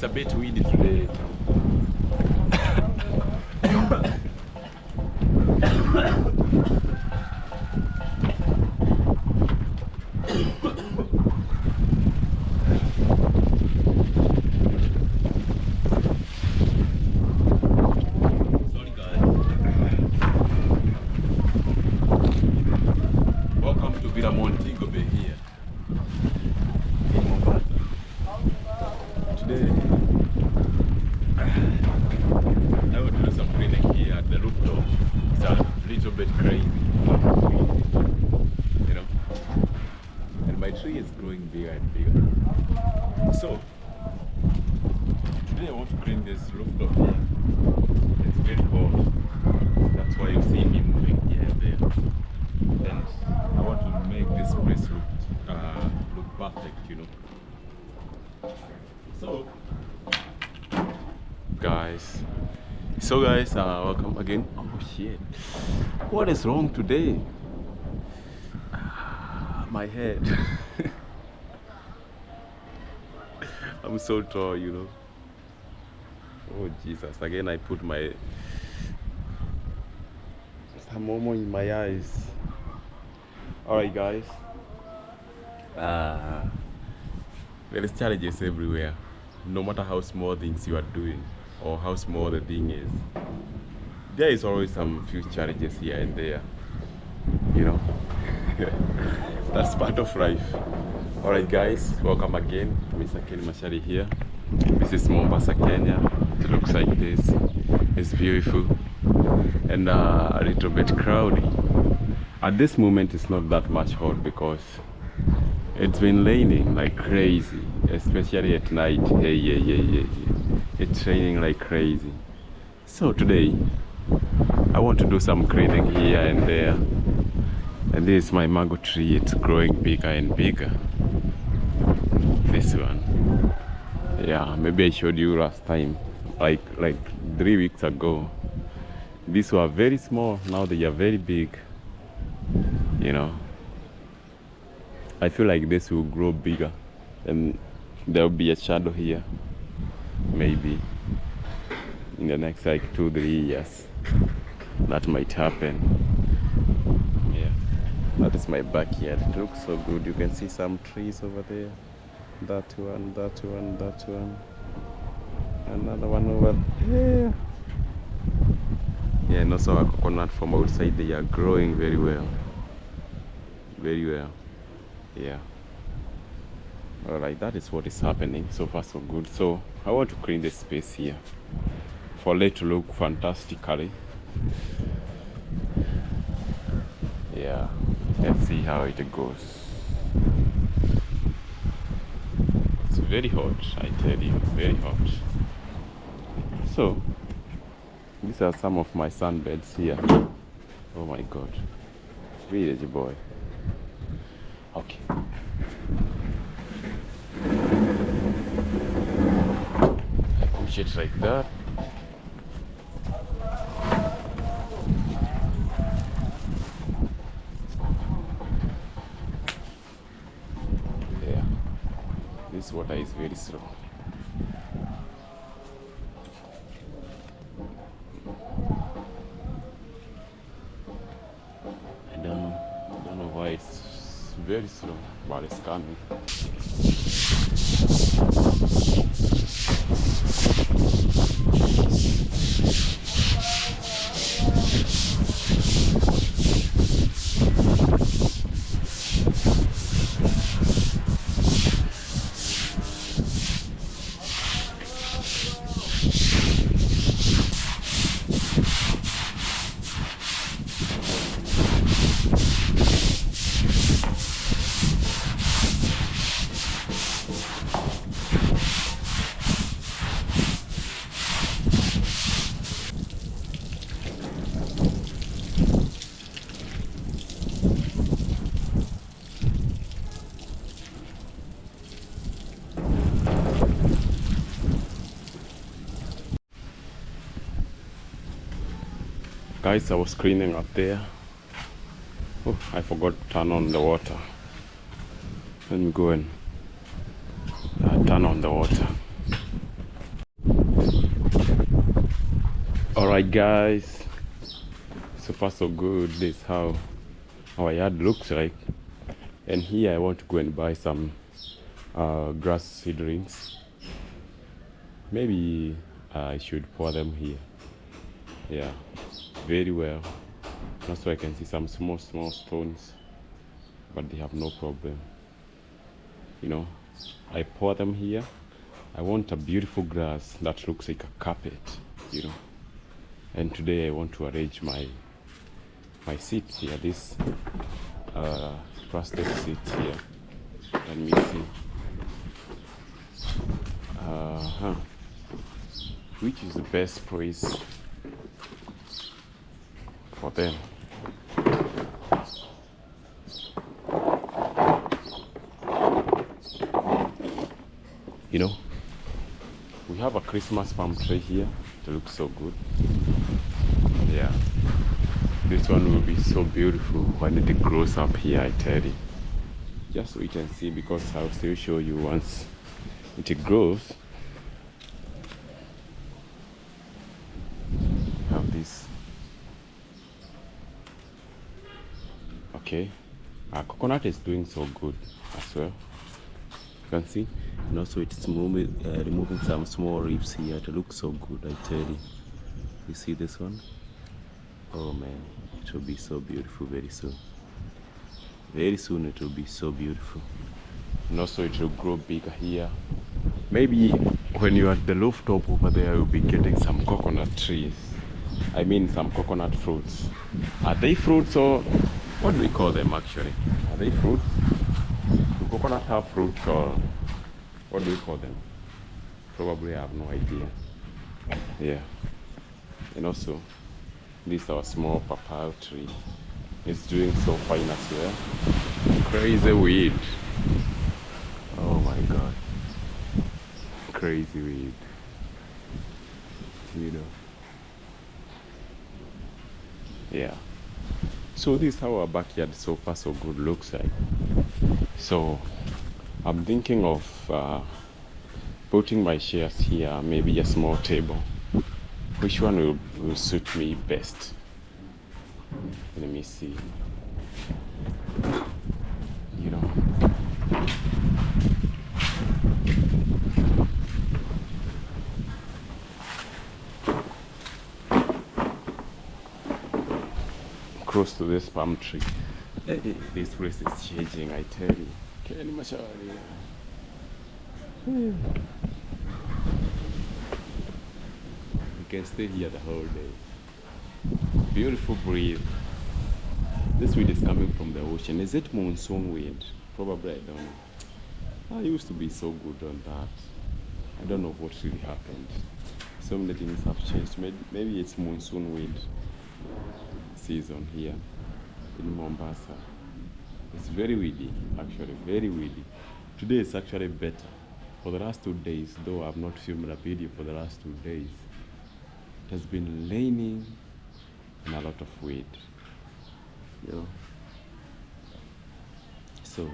It's a bit windy today. Sorry guys. Welcome to Villa Montego Bay here in Mombasa. Today I will do some cleaning here at the rooftop. It's a little bit crazy, you know, and my tree is growing bigger and bigger. So today I want to clean this rooftop here. It's very hot. That's why you see me moving here and there. And I want to make this place look perfect, you know. So guys, welcome again. Oh shit, what is wrong today? My head. I'm so tall, you know. Oh Jesus, again I put my some momo in my eyes. Alright guys, there is challenges everywhere, no matter how small things you are doing or how small the thing is. There is always some few challenges here and there, you know. That's part of life. Alright guys, welcome again. Mr. Ken Mashari here. This is Mombasa, Kenya. It looks like this. It's beautiful and a little bit crowded. At this moment it's not that much hot because it's been raining like crazy, especially at night. Hey. It's raining like crazy. So today I want to do some cleaning here and there. And this is my mango tree. It's growing bigger and bigger. This one. Yeah, maybe I showed you last time, like 3 weeks ago. These were very small, now they are very big. You know, I feel like this will grow bigger and there will be a shadow here maybe in the next like 2-3 years. That might happen. Yeah, that is my backyard. It looks so good. You can see some trees over there, that one, another one over there. Yeah, and also a coconut from outside. They are growing very well. Yeah. Alright, that is what is happening. So far so good. So I want to clean the space here for it to look fantastically. Yeah, let's see how it goes. It's very hot, I tell you, very hot. So these are some of my sunbeds here. Oh my god, village boy. Okay. I push it like that. Yeah. This water is very slow. I don't know why it's very slow, but it's coming. Guys, I was cleaning up there. Oh, I forgot to turn on the water. Let me go and turn on the water. Alright guys, so far so good. This is how our yard looks like. And here I want to go and buy some grass seedlings. Maybe I should pour them here. Yeah, very well. Also I can see some small stones, but they have no problem. You know, I pour them here. I want a beautiful grass that looks like a carpet, you know. And today I want to arrange my seats here. This plastic seats here. Let me see. Which is the best place for them? You know, we have a Christmas palm tree here. It looks so good. Yeah, this one will be so beautiful when it grows up here, I tell you. Just so you can see, because I'll still show you once it grows. Have this. Okay, our coconut is doing so good as well. You can see, and also it's removing some small ribs here. It looks so good, I tell you. You see this one? Oh man, it will be so beautiful very soon. Very soon it will be so beautiful. And also it will grow bigger here. Maybe when you're at the rooftop over there, you'll be getting some coconut trees. I mean some coconut fruits. Are they fruits, or what do we call them actually? Are they fruits? Do coconut have fruits, or what do we call them? Probably I have no idea. Yeah. And also, this is our small papaya tree. It's doing so fine as well. Crazy weed. Oh my god. Crazy weed. You know. Yeah. So this is how our backyard so far so good looks like. So I'm thinking of putting my chairs here, maybe a small table. Which one will suit me best? Let me see. You know. Close to this palm tree. Hey, this place is changing, I tell you. You can stay here the whole day. Beautiful breeze. This wind is coming from the ocean. Is it monsoon wind? Probably, I don't know. I used to be so good on that. I don't know what really happened. So many things have changed. Maybe it's monsoon wind season here in Mombasa. It's very windy, actually, very windy. Today is actually better. For the last 2 days, though I've not filmed a video for the last 2 days, it has been raining and a lot of wind, you know. So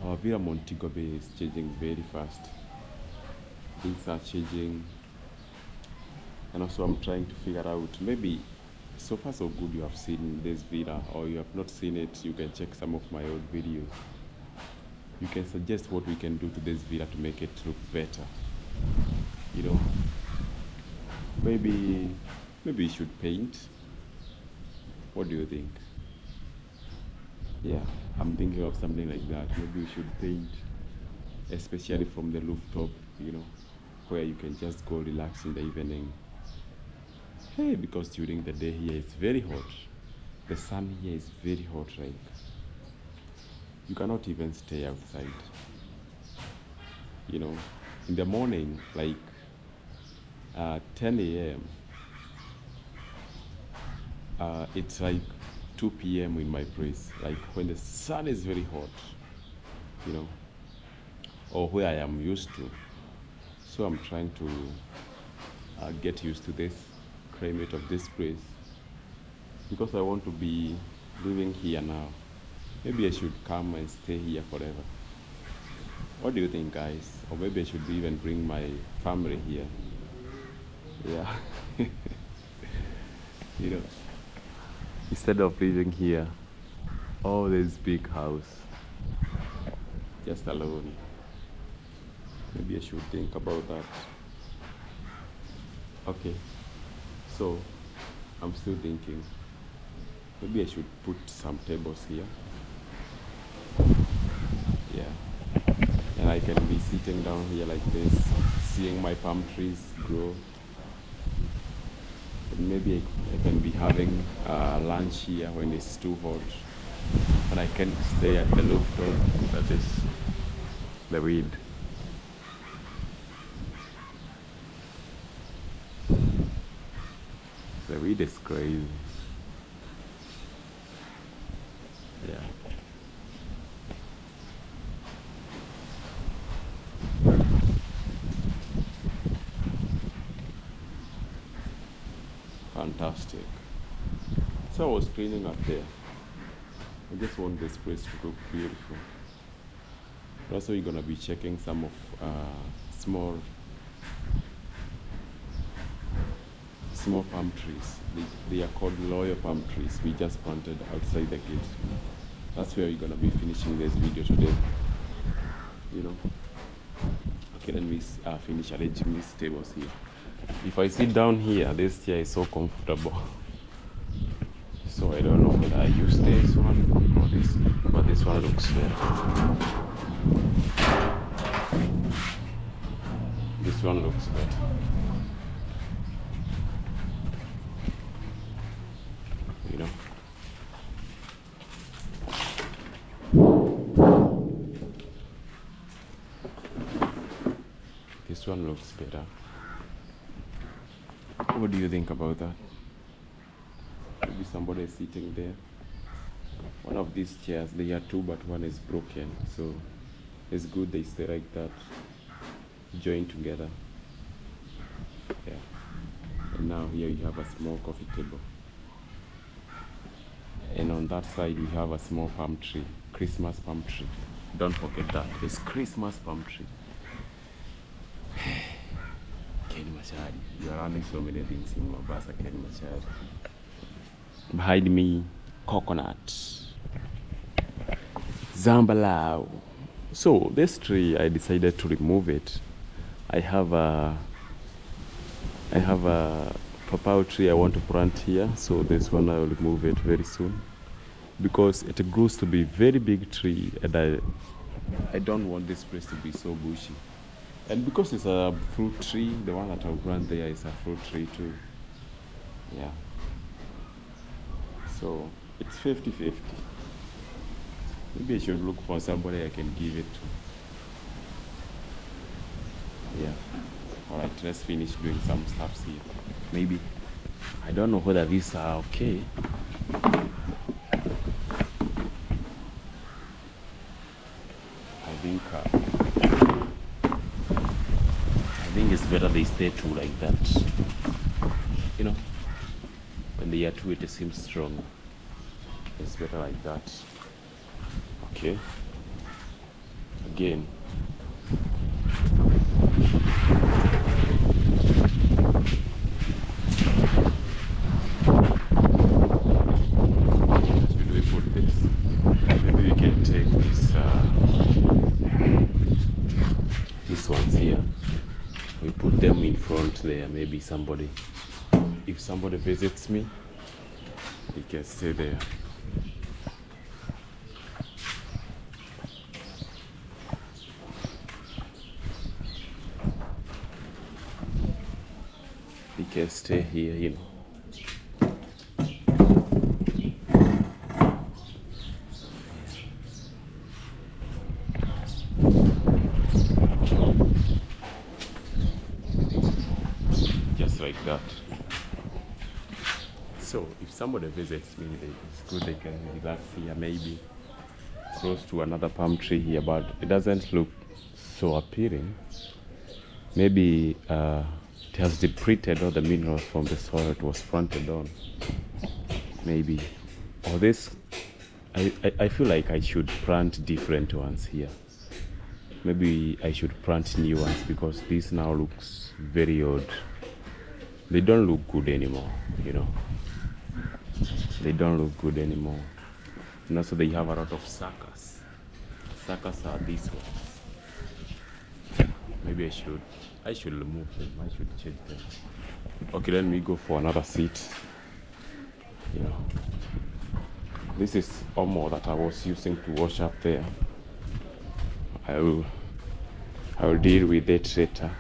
our Villa Montego Bay is changing very fast. Things are changing, and also I'm trying to figure out, maybe so far so good you have seen this villa, or you have not seen it, you can check some of my old videos. You can suggest what we can do to this villa to make it look better, you know. Maybe we should paint. What do you think? Yeah, I'm thinking of something like that. Maybe we should paint, especially from the rooftop, you know, where you can just go relax in the evening. Hey, because during the day here it's very hot. The sun here is very hot, like you cannot even stay outside. You know, in the morning, like 10 a.m. It's like 2 p.m. in my place, like when the sun is very hot, you know, or where I am used to. So I'm trying to get used to this climate of this place, because I want to be living here now. Maybe I should come and stay here forever. What do you think, guys? Or maybe I should even bring my family here. Yeah. You know, instead of living here, oh, this big house, just alone. Maybe I should think about that. Okay, so I'm still thinking. Maybe I should put some tables here. Yeah. And I can be sitting down here like this, seeing my palm trees grow. And maybe I can be having lunch here when it's too hot. And I can stay at the rooftop, that is the wind. The wind is crazy. Yeah. Fantastic. So I was cleaning up there. I just want this place to look beautiful. Also, you're gonna be checking some of small palm trees. They are called loyal palm trees. We just planted outside the gate. That's where we're gonna be finishing this video today. You know. Okay, let me finish arranging these tables here. If I sit down here, this chair is so comfortable. So I don't know whether I use this one or this, but this one looks better. This one looks better. You know. This one looks better. What do you think about that? Maybe somebody is sitting there. One of these chairs, they are two, but one is broken. So it's good they stay like that, joined together. Yeah. And now here you have a small coffee table. And on that side we have a small palm tree, Christmas palm tree. Don't forget that, it's Christmas palm tree. Kenny Machadi. You are learning so many things in Mombasa, Kenny Machadi. Behind me, coconut. Zambalao. So this tree, I decided to remove it. I have a papaya tree I want to plant here, so this one I will remove it very soon because it grows to be very big tree, and I don't want this place to be so bushy. And because it's a fruit tree, the one that I'll plant there is a fruit tree too. Yeah. So it's 50-50. Maybe I should look for somebody I can give it to. Yeah. Alright, let's finish doing some stuff here. Maybe. I don't know whether these are okay. I think it's better they stay two like that. You know, when they are two, it seems strong. It's better like that. Okay. Again. Should we put this? Maybe we can take these ones here. We put them in front there. Maybe somebody, if somebody visits me, he can stay there. He can stay here, you know. Just like that. So if somebody visits me, it's good they can relax here, maybe close to another palm tree here, but it doesn't look so appealing. Maybe it has depleted all the minerals from the soil it was planted on. Maybe. Or this, I feel like I should plant different ones here. Maybe I should plant new ones because this now looks very odd. they don't look good anymore, you know. They don't look good anymore. And also they have a lot of suckers. Suckers are these ones. Maybe I should remove them. I should change them. Okay, let me go for another seat. You know, this is Omo that I was using to wash up there. I will deal with it later.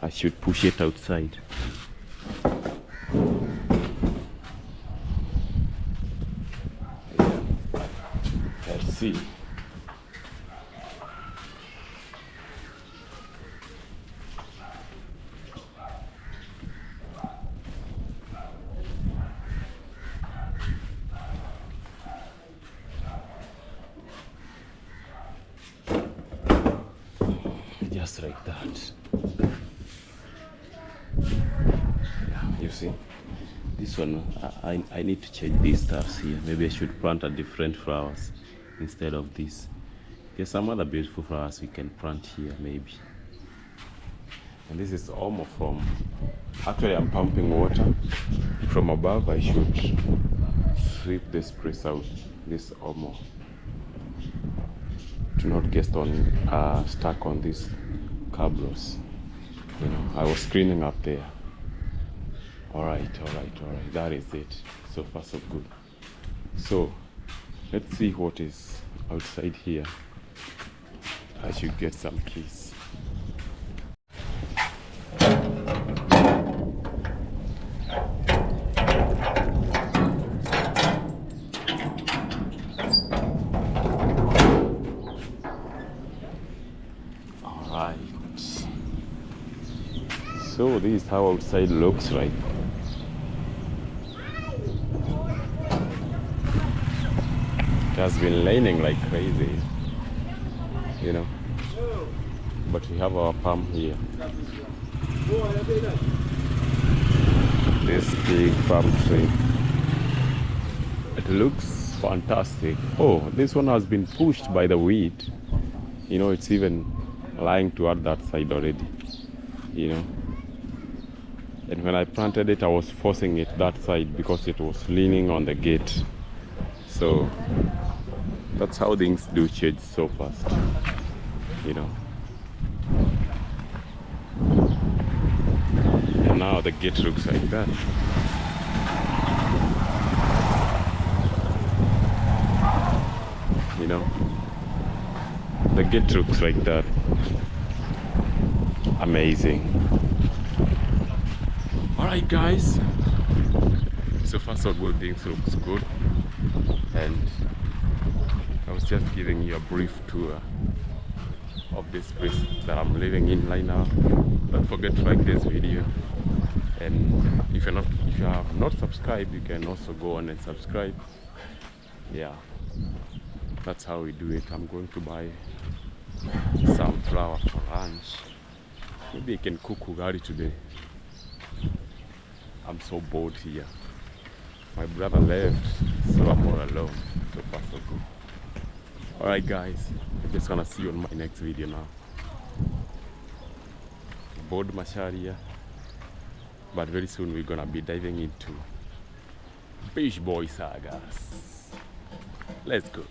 I should push it outside. Yeah. Let's see. Just like that. Yeah, you see, this one I need to change these stars here. Maybe I should plant a different flowers instead of this. There's some other beautiful flowers we can plant here maybe. And this is almost from, actually I'm pumping water from above. I should sweep this place out, this Omo, to not get on stuck on this cabros. You know, I was cleaning up there. All right, that is it. So far so good. So let's see what is outside here. I should get some keys. So this is how outside looks like. It has been raining like crazy, you know, but we have our palm here. This big palm tree. It looks fantastic. Oh, this one has been pushed by the weed. You know, it's even lying toward that side already, you know. And when I planted it, I was forcing it that side because it was leaning on the gate. So that's how things do change so fast, you know. And now the gate looks like that. You know, the gate looks like that. Amazing. Alright guys, so far so good, things looks good, and I was just giving you a brief tour of this place that I'm living in right now. Don't forget to like this video, and if you have not subscribed, you can also go on and subscribe. Yeah, that's how we do it. I'm going to buy some flour for lunch. Maybe I can cook ugali today. I'm so bored here. My brother left, so I'm all alone. So far so good. Alright guys, I'm just gonna see you on my next video now. Bored Masharia, but very soon we're gonna be diving into Beach Boy sagas. Let's go.